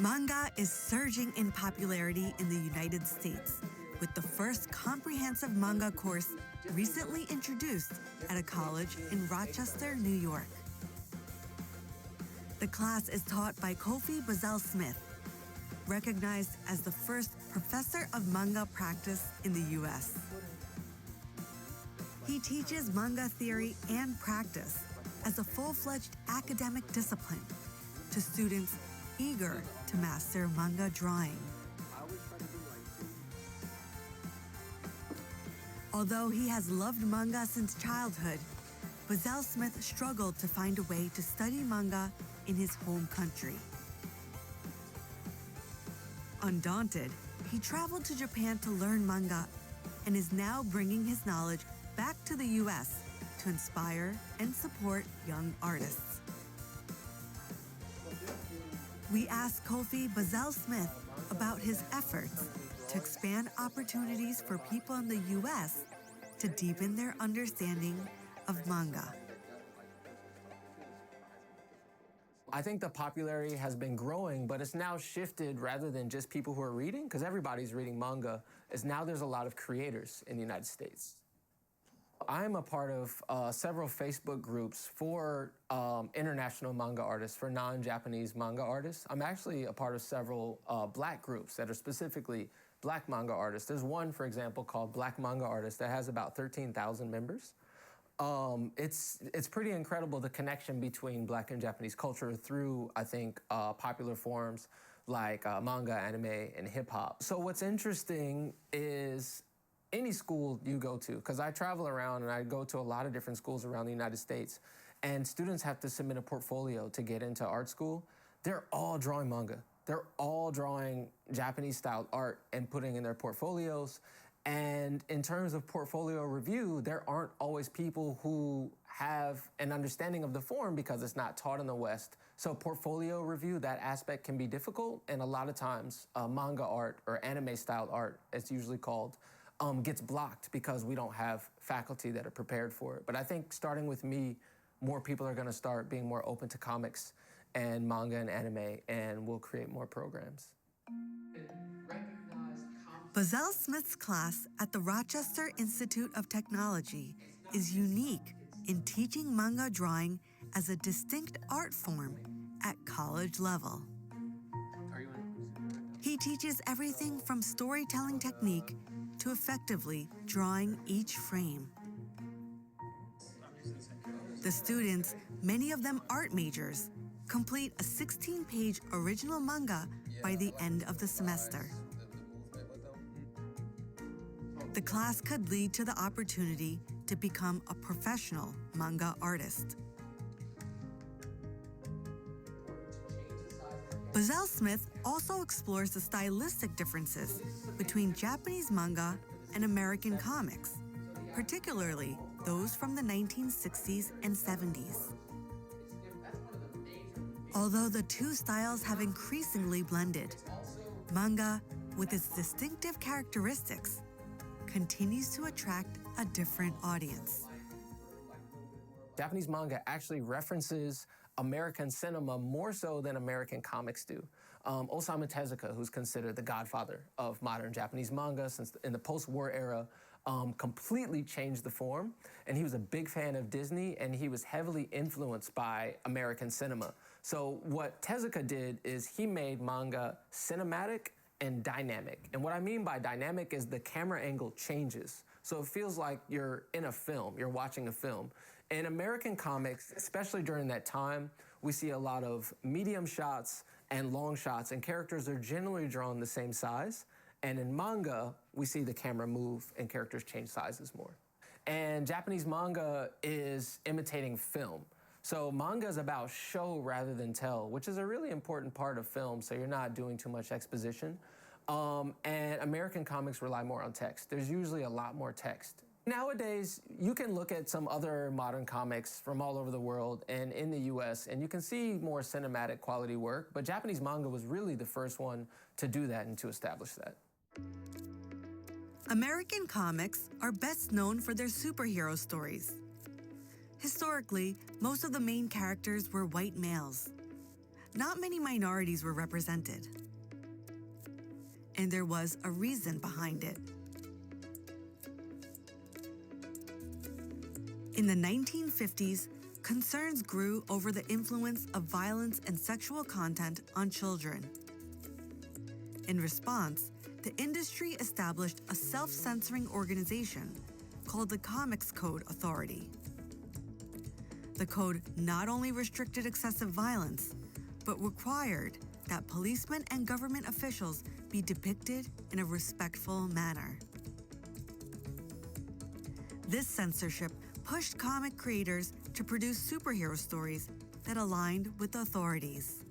Manga is surging in popularity in the United States, with the first comprehensive manga course recently introduced at a college in Rochester, New York. The class is taught by Kofi Bazzell-Smith, recognized as the first professor of manga practice in the U.S. He teaches manga theory and practice as a full-fledged academic discipline to students eager to master manga drawing. Although he has loved manga since childhood, Bazzell-Smith struggled to find a way to study manga in his home country. Undaunted, he traveled to Japan to learn manga and is now bringing his knowledge back to the U.S. to inspire and support young artists. We asked Kofi Bazzell-Smith about his efforts to expand opportunities for people in the U.S. to deepen their understanding of manga. I think the popularity has been growing, but it's now shifted rather than just people who are reading, because everybody's reading manga, is now there's a lot of creators in the United States. I'm a part of several Facebook groups for international manga artists, for non-Japanese manga artists. I'm actually a part of several Black groups that are specifically Black manga artists. There's one, for example, called Black Manga Artists that has about 13,000 members. It's pretty incredible, the connection between Black and Japanese culture through, I think, popular forms like manga, anime, and hip-hop. So what's interesting is any school you go to, because I travel around and I go to a lot of different schools around the United States, and students have to submit a portfolio to get into art school. They're all drawing manga. They're all drawing Japanese-style art and putting in their portfolios. And in terms of portfolio review, there aren't always people who have an understanding of the form because it's not taught in the West. So portfolio review, that aspect can be difficult, and a lot of times manga art, or anime-style art, it's usually called, gets blocked because we don't have faculty that are prepared for it. But I think starting with me, more people are gonna start being more open to comics and manga and anime, and we'll create more programs. Bazzell-Smith's class at the Rochester Institute of Technology is unique in teaching manga drawing as a distinct art form at college level. He teaches everything from storytelling technique to effectively drawing each frame. The students, many of them art majors, complete a 16-page original manga by the end of the semester. The class could lead to the opportunity to become a professional manga artist. Bazzell-Smith also explores the stylistic differences between Japanese manga and American comics, particularly those from the 1960s and 70s. Although the two styles have increasingly blended, manga, with its distinctive characteristics, continues to attract a different audience. Japanese manga actually references American cinema more so than American comics do. Osamu Tezuka, who's considered the godfather of modern Japanese manga since in the post-war era, completely changed the form, and he was a big fan of Disney, and he was heavily influenced by American cinema. So what Tezuka did is he made manga cinematic and dynamic. And what I mean by dynamic is the camera angle changes. So it feels like you're in a film, you're watching a film. In American comics, especially during that time, we see a lot of medium shots and long shots, and characters are generally drawn the same size. And in manga, we see the camera move and characters change sizes more. And Japanese manga is imitating film. So manga is about show rather than tell, which is a really important part of film, so you're not doing too much exposition. And American comics rely more on text. There's usually a lot more text. Nowadays, you can look at some other modern comics from all over the world and in the US, and you can see more cinematic quality work, but Japanese manga was really the first one to do that and to establish that. American comics are best known for their superhero stories. Historically, most of the main characters were white males. not many minorities were represented. And there was a reason behind it. In the 1950s, concerns grew over the influence of violence and sexual content on children. In response, the industry established a self-censoring organization called the Comics Code Authority. The code not only restricted excessive violence, but required that policemen and government officials be depicted in a respectful manner. This censorship pushed comic creators to produce superhero stories that aligned with the authorities.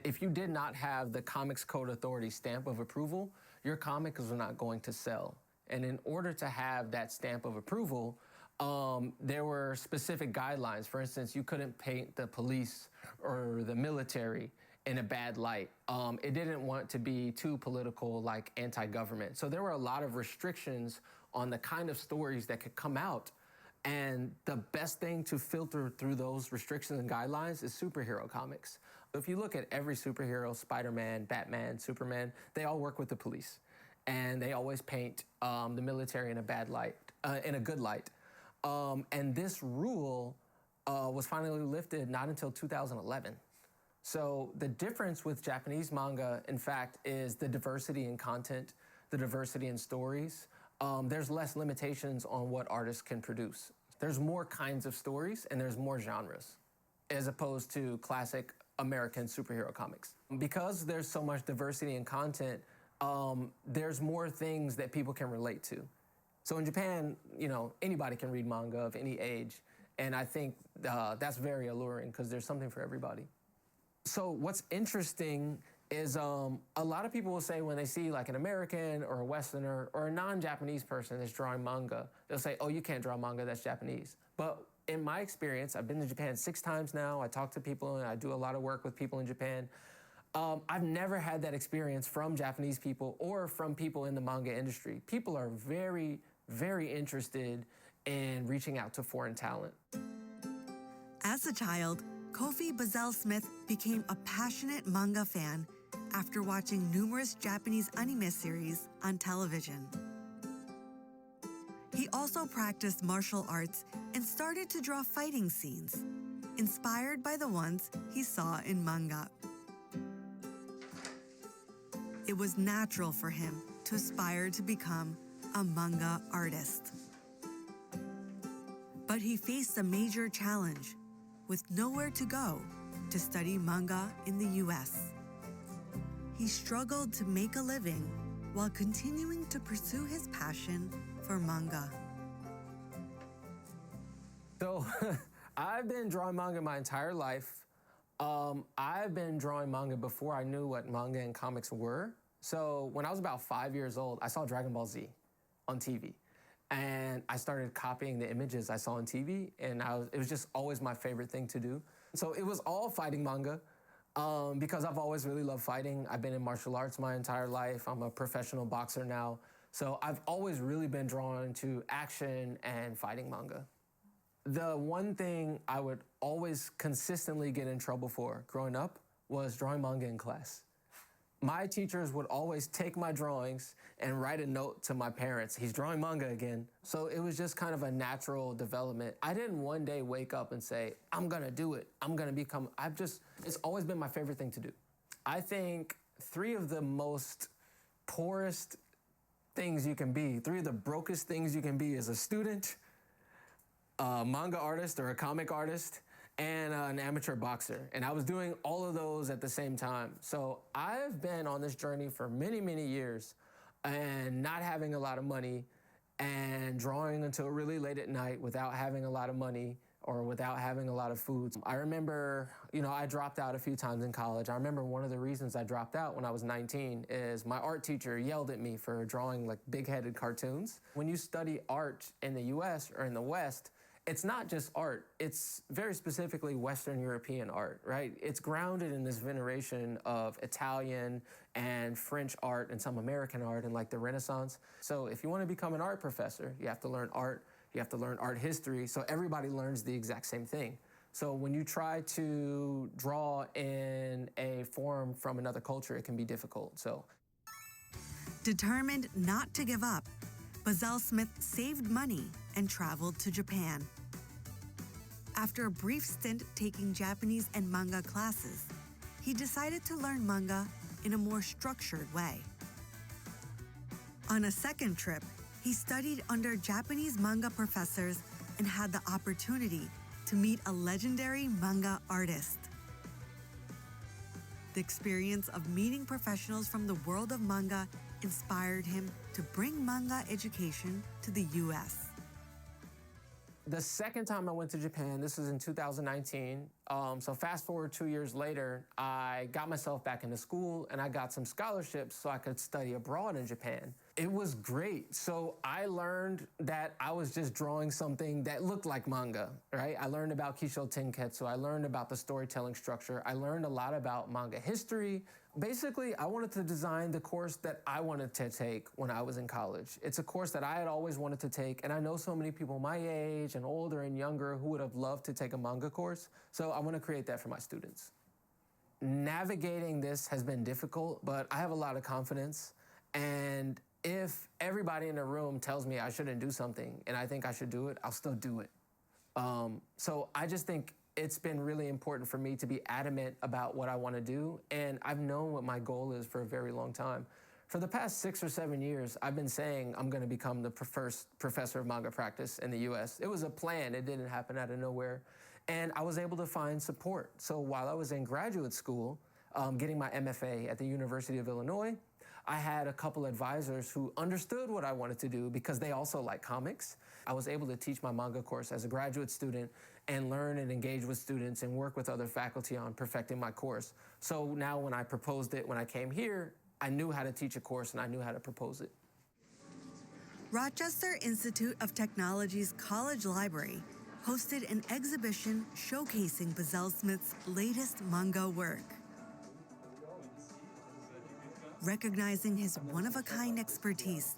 If you did not have the Comics Code Authority stamp of approval, your comics were not going to sell. And in order to have that stamp of approval, there were specific guidelines. For instance, you couldn't paint the police or the military in a bad light. It didn't want to be too political, like anti-government. So there were a lot of restrictions on the kind of stories that could come out. And the best thing to filter through those restrictions and guidelines is superhero comics. If you look at every superhero, Spider-Man, Batman, Superman, they all work with the police. And they always paint the military in a bad light, in a good light. And this rule was finally lifted not until 2011. So the difference with Japanese manga, in fact, is the diversity in content, the diversity in stories. There's less limitations on what artists can produce. There's more kinds of stories and there's more genres, as opposed to classic American superhero comics. Because there's so much diversity in content, there's more things that people can relate to. So in Japan, you know, anybody can read manga of any age, and I think that's very alluring because there's something for everybody. So what's interesting is a lot of people will say when they see like an American or a Westerner or a non-Japanese person that's drawing manga, they'll say, oh, you can't draw manga, that's Japanese. But in my experience, I've been to Japan 6 times now, I talk to people and I do a lot of work with people in Japan. I've never had that experience from Japanese people or from people in the manga industry. People are very, very interested in reaching out to foreign talent. As a child, Kofi Bazzell-Smith became a passionate manga fan after watching numerous Japanese anime series on television. He also practiced martial arts and started to draw fighting scenes, inspired by the ones he saw in manga. It was natural for him to aspire to become a manga artist. But he faced a major challenge, with nowhere to go to study manga in the US. He struggled to make a living while continuing to pursue his passion for manga. So I've been drawing manga my entire life. I've been drawing manga before I knew what manga and comics were. So when I was about 5 years old, I saw Dragon Ball Z on TV. And I started copying the images I saw on TV, and it was just always my favorite thing to do. So it was all fighting manga, because I've always really loved fighting. I've been in martial arts my entire life. I'm a professional boxer now. So I've always really been drawn to action and fighting manga. The one thing I would always consistently get in trouble for growing up was drawing manga in class. My teachers would always take my drawings and write a note to my parents. He's drawing manga again. So it was just kind of a natural development. I didn't one day wake up and say, I'm gonna do it. I'm gonna become, it's always been my favorite thing to do. I think 3 of the most poorest things you can be, 3 of the brokest things you can be as a student, a manga artist or a comic artist, and an amateur boxer. And I was doing all of those at the same time. So I've been on this journey for many, many years and not having a lot of money and drawing until really late at night without having a lot of money or without having a lot of food. I remember, you know, I dropped out a few times in college. I remember one of the reasons I dropped out when I was 19 is my art teacher yelled at me for drawing like big-headed cartoons. When you study art in the US or in the West, it's not just art, it's very specifically Western European art, right? It's grounded in this veneration of Italian and French art and some American art and like the Renaissance. So if you want to become an art professor, you have to learn art, you have to learn art history, so everybody learns the exact same thing. So when you try to draw in a form from another culture, it can be difficult. So, Determined not to give up, Bazzell-Smith saved money and traveled to Japan. After a brief stint taking Japanese and manga classes, he decided to learn manga in a more structured way. On a second trip, he studied under Japanese manga professors and had the opportunity to meet a legendary manga artist. The experience of meeting professionals from the world of manga inspired him to bring manga education to the US. the second time I went to Japan, this was in 2019. So fast forward 2 years later, I got myself back into school and I got some scholarships so I could study abroad in Japan. It was great. So I learned that I was just drawing something that looked like manga, right? I learned about Kisho Tenketsu. I learned about the storytelling structure. I learned a lot about manga history. Basically, I wanted to design the course that I wanted to take when I was in college. It's a course that I had always wanted to take, and I know so many people my age and older and younger who would have loved to take a manga course, so I want to create that for my students. Navigating this has been difficult, but I have a lot of confidence, and if everybody in the room tells me I shouldn't do something and I think I should do it, I'll still do it. So I just think it's been really important for me to be adamant about what I want to do, and I've known what my goal is for a very long time. For the past 6 or 7 years, I've been saying I'm going to become the first professor of manga practice in the US. It was a plan. It didn't happen out of nowhere. And I was able to find support. So while I was in graduate school, getting my MFA at the University of Illinois, I had a couple advisors who understood what I wanted to do because they also like comics. I was able to teach my manga course as a graduate student and learn and engage with students and work with other faculty on perfecting my course. So now when I proposed it, when I came here, I knew how to teach a course and I knew how to propose it. Rochester Institute of Technology's College Library hosted an exhibition showcasing Bazzell-Smith's latest manga work. Recognizing his one-of-a-kind expertise,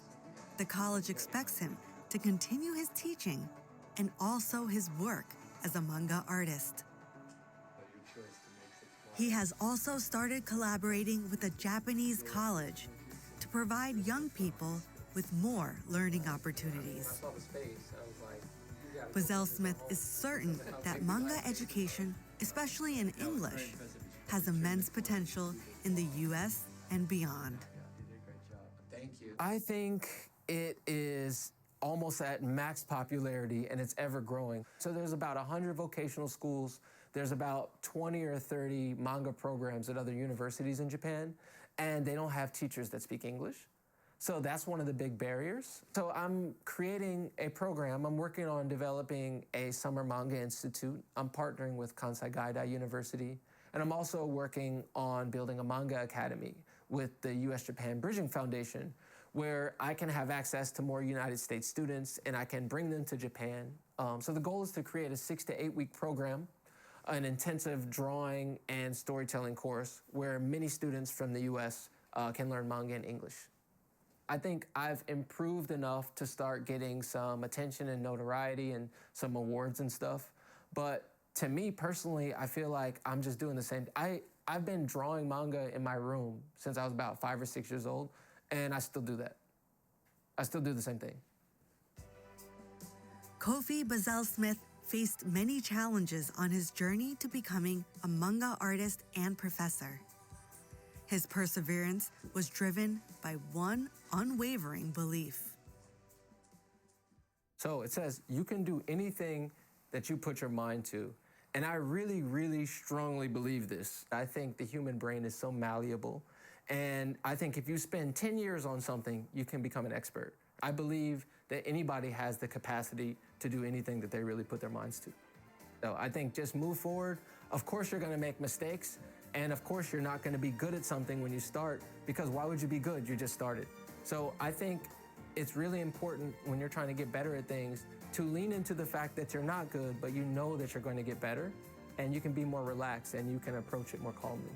the college expects him to continue his teaching and also his work as a manga artist. He has also started collaborating with a Japanese college to provide young people with more learning opportunities. Bazzell-Smith is certain that manga education, especially in English, has immense potential in the US and beyond. Thank you. I think it is almost at max popularity and it's ever growing. So there's about 100 vocational schools. There's about 20 or 30 manga programs at other universities in Japan, and they don't have teachers that speak English. So that's one of the big barriers. So I'm creating a program. I'm working on developing a summer manga institute. I'm partnering with Kansai Gaidai University, and I'm also working on building a manga academy with the US-Japan Bridging Foundation, where I can have access to more United States students and I can bring them to Japan. So the goal is to create a 6 to 8 week program, an intensive drawing and storytelling course where many students from the US can learn manga in English. I think I've improved enough to start getting some attention and notoriety and some awards and stuff. But to me personally, I feel like I'm just doing the same. I've been drawing manga in my room since I was about 5 or 6 years old, and I still do that. I still do the same thing. Kofi Bazzell-Smith faced many challenges on his journey to becoming a manga artist and professor. His perseverance was driven by one unwavering belief. So it says, you can do anything that you put your mind to. And I really, really strongly believe this. I think the human brain is so malleable. And I think if you spend 10 years on something, you can become an expert. I believe that anybody has the capacity to do anything that they really put their minds to. So I think just move forward. Of course, you're going to make mistakes. And of course, you're not going to be good at something when you start, because why would you be good? You just started. So I think it's really important when you're trying to get better at things to lean into the fact that you're not good, but you know that you're going to get better, and you can be more relaxed and you can approach it more calmly.